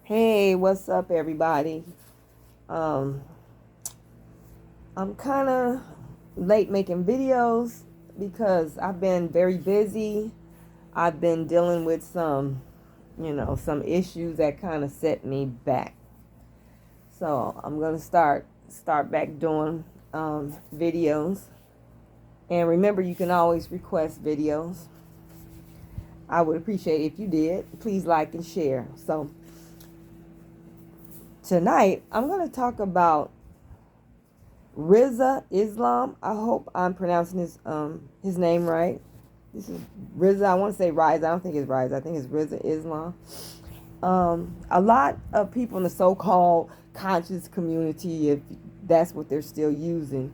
Hey, what's up, everybody? Um, I'm kind of late making videos because I've been very busy. I've been dealing with some issues that kind of set me back. So I'm gonna start back doing videos. And remember, you can always request videos. I would appreciate if you did. Please like and share. So tonight I'm gonna talk about Rizza Islam. I hope I'm pronouncing his name right. This is Rizza. I want to say Rise. I don't think it's Rise. I think it's Rizza Islam. A lot of people in the so-called conscious community, if that's what they're still using,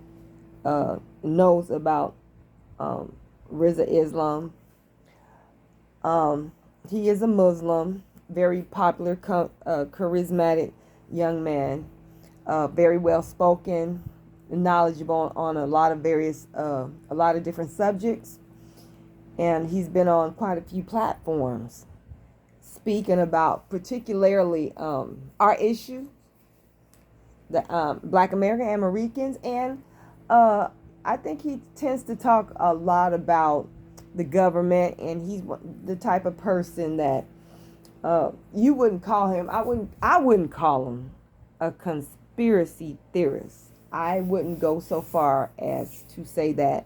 knows about Rizza Islam. Um, he is a Muslim, very popular, charismatic young man, very well spoken, knowledgeable on a lot of different subjects, and he's been on quite a few platforms speaking about particularly our issue, the Black Americans, and I think he tends to talk a lot about the government, and he's the type of person that you wouldn't call him. I wouldn't call him a conspiracy theorist. I wouldn't go so far as to say that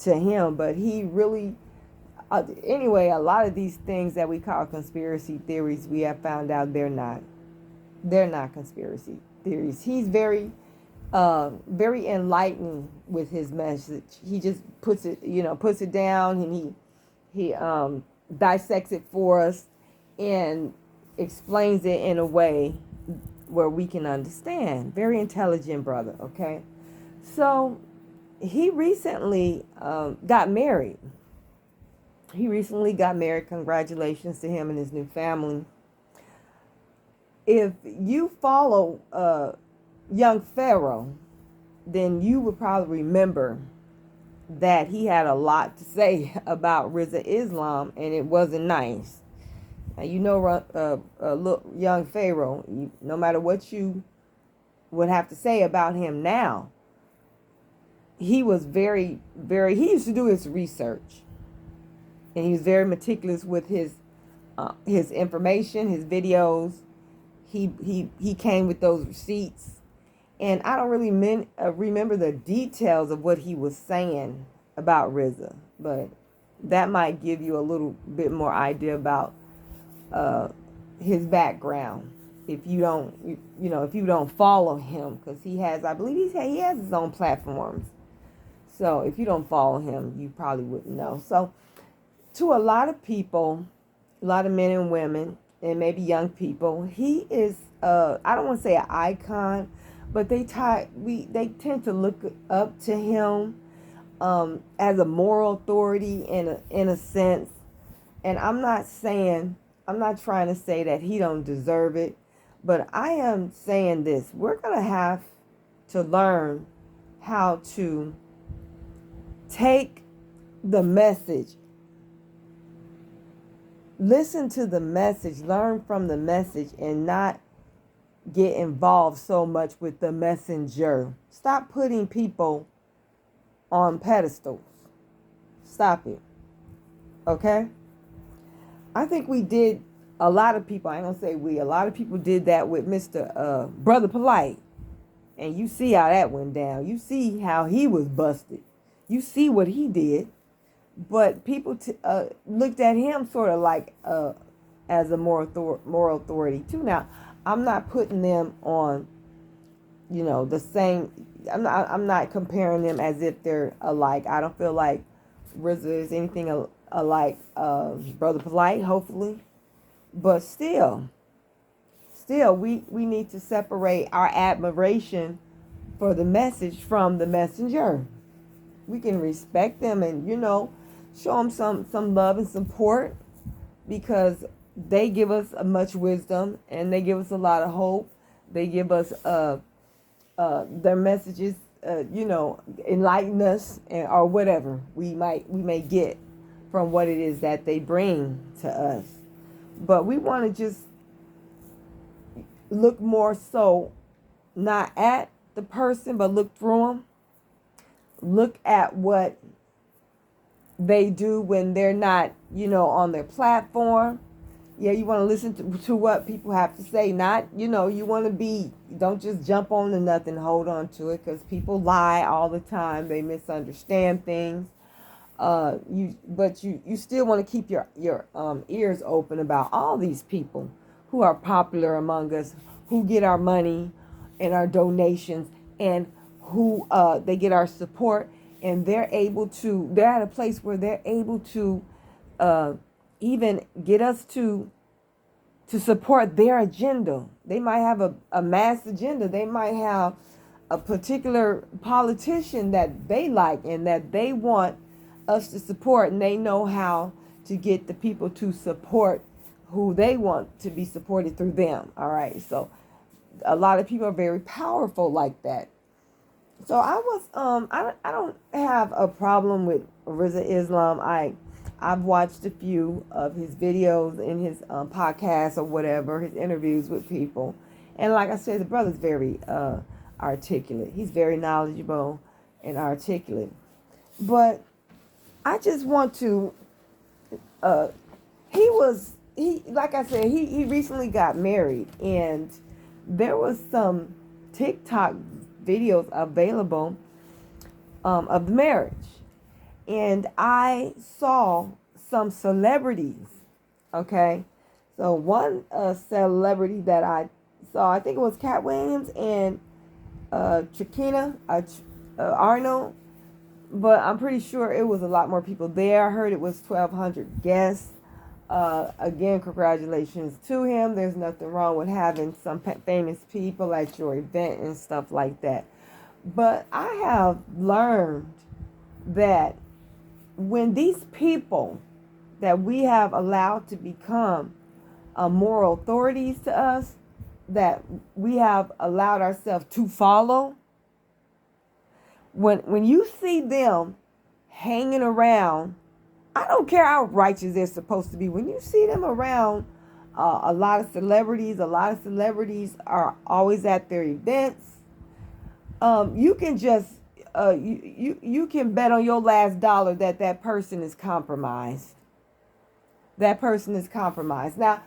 to him, but he really. Anyway, a lot of these things that we call conspiracy theories, we have found out they're not. They're not conspiracy theories. He's very enlightening with his message. He just puts it down, and he dissects it for us and explains it in a way where we can understand. Very intelligent brother, okay? So he recently got married. He recently got married. Congratulations to him and his new family. If you follow young Pharaoh, then you would probably remember that he had a lot to say about Rizza Islam, and it wasn't nice. Now, look, young Pharaoh, no matter what you would have to say about him now, he was he used to do his research, and he was very meticulous with his information, his videos. He came with those receipts, and I don't really remember the details of what he was saying about Rizza, but that might give you a little bit more idea about his background if you don't if you don't follow him, because I believe he has his own platforms. So if you don't follow him, you probably wouldn't know. So to a lot of people, a lot of men and women, and maybe young people, he is I don't want to say an icon, but they tend to look up to him as a moral authority in a sense. And I'm not trying to say that he don't deserve it, but I am saying this: we're gonna have to learn how to take the message, listen to the message, learn from the message, and not get involved so much with the messenger. Stop putting people on pedestals. Stop it. Okay? I think we did, a lot of people, I ain't gonna say we, a lot of people did that with Mr. Brother Polite. And you see how that went down. You see how he was busted. You see what he did. But people looked at him sort of like as a moral authority too. Now, I'm not putting them on, the same. I'm not comparing them as if they're alike. I don't feel like Rizza is anything alike Brother Polite, hopefully. But still, we need to separate our admiration for the message from the messenger. We can respect them and, show them some love and support, because they give us much wisdom, and they give us a lot of hope. They give us their messages, enlighten us, or whatever we may get from what it is that they bring to us. But we want to just look more so not at the person, but look through them. Look at what they do when they're not, on their platform. Yeah, you want to listen to what people have to say. Not, you want to don't just jump on to nothing, hold on to it, because people lie all the time. They misunderstand things. But you still want to keep your ears open about all these people who are popular among us, who get our money and our donations, and who they get our support, and they're at a place where they're able to even get us to support their agenda. They might have a mass agenda. They might have a particular politician that they like and that they want us to support, and they know how to get the people to support who they want to be supported through them. All right. So a lot of people are very powerful like that. So I don't have a problem with Rizza Islam. I've watched a few of his videos in his podcasts or whatever, his interviews with people. And like I said, the brother's very articulate. He's very knowledgeable and articulate. But I just want to, like I said, he recently got married, and there was some TikTok videos available of the marriage. And I saw some celebrities, okay? So one celebrity that I saw, I think it was Cat Williams and Trakina Arnold, but I'm pretty sure it was a lot more people there. I heard it was 1,200 guests. Again, congratulations to him. There's nothing wrong with having some famous people at your event and stuff like that. But I have learned that when these people that we have allowed to become moral authorities to us, that we have allowed ourselves to follow, when you see them hanging around, I don't care how righteous they're supposed to be. When you see them around a lot of celebrities are always at their events. You can just you can bet on your last dollar that person is compromised. That person is compromised. Now,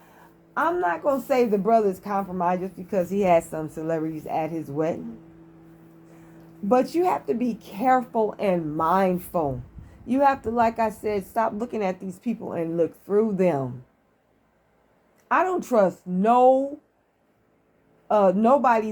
I'm not going to say the brother is compromised just because he has some celebrities at his wedding. But you have to be careful and mindful. You have to, like I said, stop looking at these people and look through them. I don't trust nobody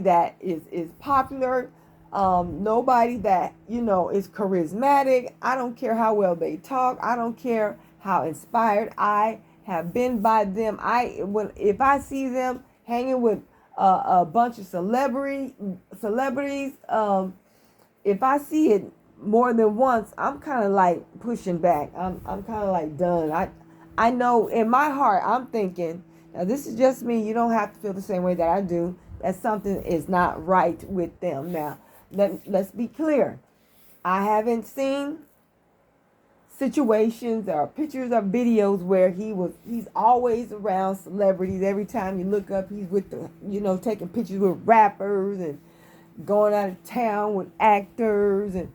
that is popular. Nobody that, is charismatic. I don't care how well they talk. I don't care how inspired I have been by them. If I see them hanging with a bunch of celebrities, if I see it more than once, I'm kind of like pushing back. I'm kind of like done. I know in my heart, I'm thinking, now this is just me. You don't have to feel the same way that I do. That something is not right with them. Now, let's be clear. I haven't seen situations or pictures or videos where he's always around celebrities. Every time you look up, he's with taking pictures with rappers and going out of town with actors, and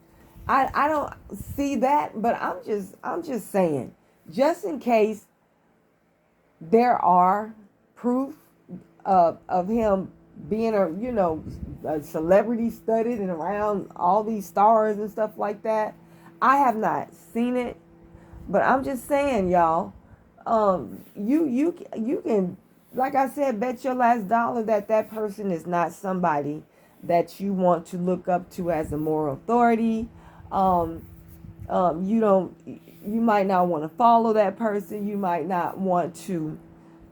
I don't see that, but I'm just saying, just in case there are proof of him being a celebrity studied and around all these stars and stuff like that. I have not seen it, but I'm just saying, y'all, you can, like I said, bet your last dollar that person is not somebody that you want to look up to as a moral authority. You might not want to follow that person. You might not want to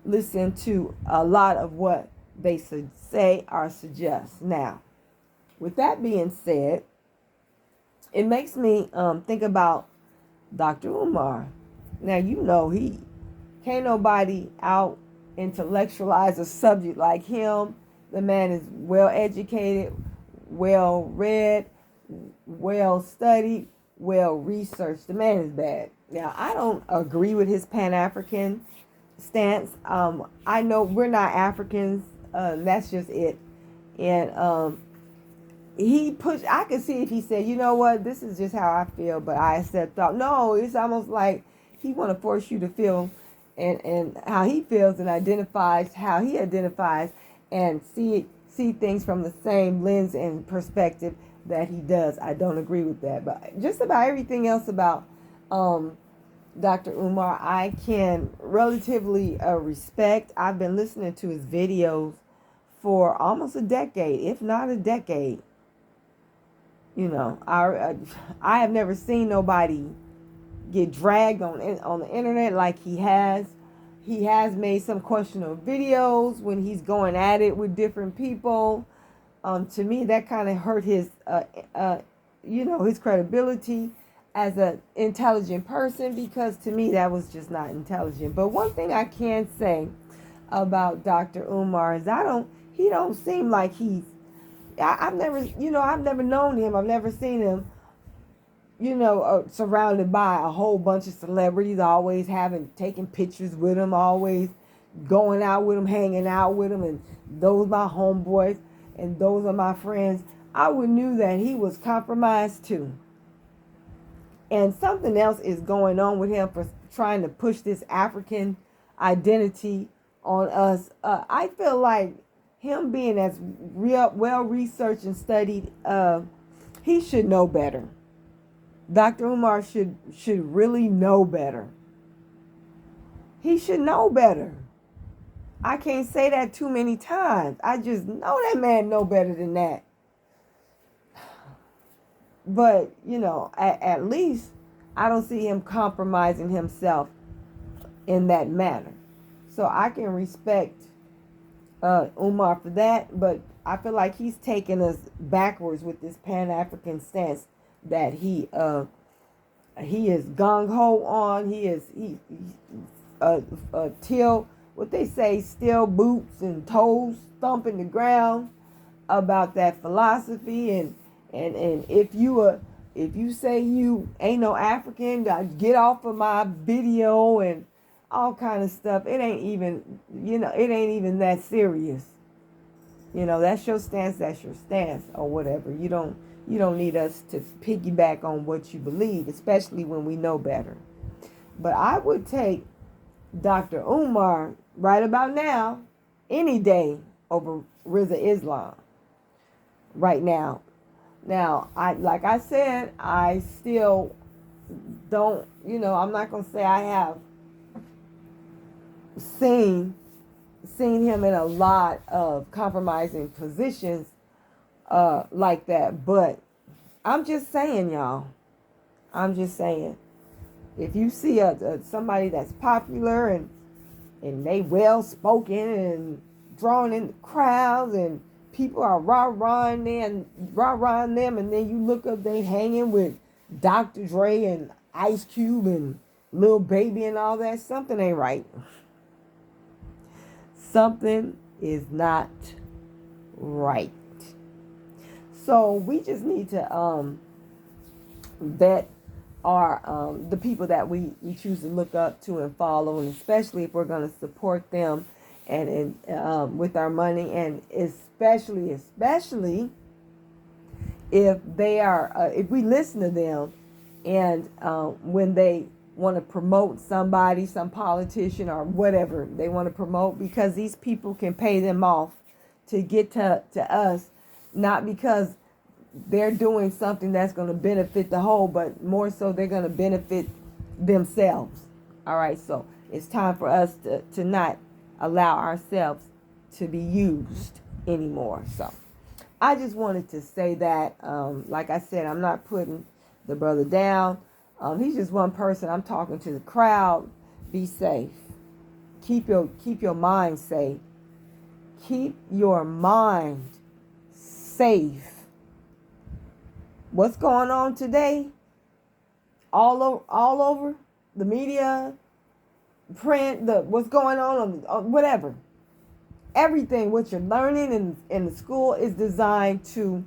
listen to a lot of what they say or suggest. Now, with that being said, it makes me think about Dr. Umar. Now, he can't nobody out intellectualize a subject like him. The man is well educated, well read, well studied, well researched. The man is bad. Now, I don't agree with his Pan-African stance. I know we're not Africans. That's just it. And he pushed. I could see if he said, you know what, this is just how I feel, but I said thought. No, it's almost like he want to force you to feel and how he feels and identifies how he identifies and see things from the same lens and perspective that he does. I don't agree with that, but just about everything else about Dr. Umar, I can relatively respect. I've been listening to his videos for almost a decade, if not a decade. You know, I have never seen nobody get dragged on the internet like he has. He has made some questionable videos when he's going at it with different people. To me, that kind of hurt his, his credibility as an intelligent person, because to me that was just not intelligent. But one thing I can say about Dr. Umar is he don't seem like I've never known him. I've never seen him, surrounded by a whole bunch of celebrities, always taking pictures with him, always going out with him, hanging out with him, and those my homeboys and those are my friends. I would knew that he was compromised too. And something else is going on with him for trying to push this African identity on us. I feel like him being as well researched and studied, he should know better. Dr. Umar should really know better. He should know better. I can't say that too many times. I just know that man know better than that. But, at least I don't see him compromising himself in that manner. So I can respect Umar for that, but I feel like he's taking us backwards with this Pan-African stance that he is gung-ho on. He till what they say, still boots and toes thumping the ground about that philosophy. And if you say you ain't no African, get off of my video and all kind of stuff. It ain't even that serious. That's your stance or whatever. You don't need us to piggyback on what you believe, especially when we know better. But I would take Dr. Umar right about now, any day, over Rizza Islam right now. Now, like I said, I still don't, I'm not going to say I have seen him in a lot of compromising positions like that. But I'm just saying, y'all, if you see somebody that's popular and they well spoken and drawing in the crowds and people are rah-rahing them, and then you look up, they hanging with Dr. Dre and Ice Cube and Lil Baby and all that, something ain't right. Something is not right. So we just need to vet the people that we choose to look up to and follow, and especially if we're going to support them and with our money, and especially if they are if we listen to them and when they want to promote somebody, some politician or whatever they want to promote, because these people can pay them off to get to us, not because they're doing something that's going to benefit the whole, but more so they're going to benefit themselves. All right, so it's time for us to not allow ourselves to be used anymore. So I just wanted to say that, like I said, I'm not putting the brother down. He's just one person. I'm talking to the crowd. Be safe. Keep your mind safe. Keep your mind safe. What's going on today? All over the media, print, what's going on whatever. Everything what you're learning in the school is designed to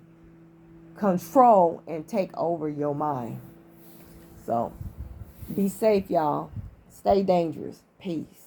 control and take over your mind. So be safe, y'all. Stay dangerous. Peace.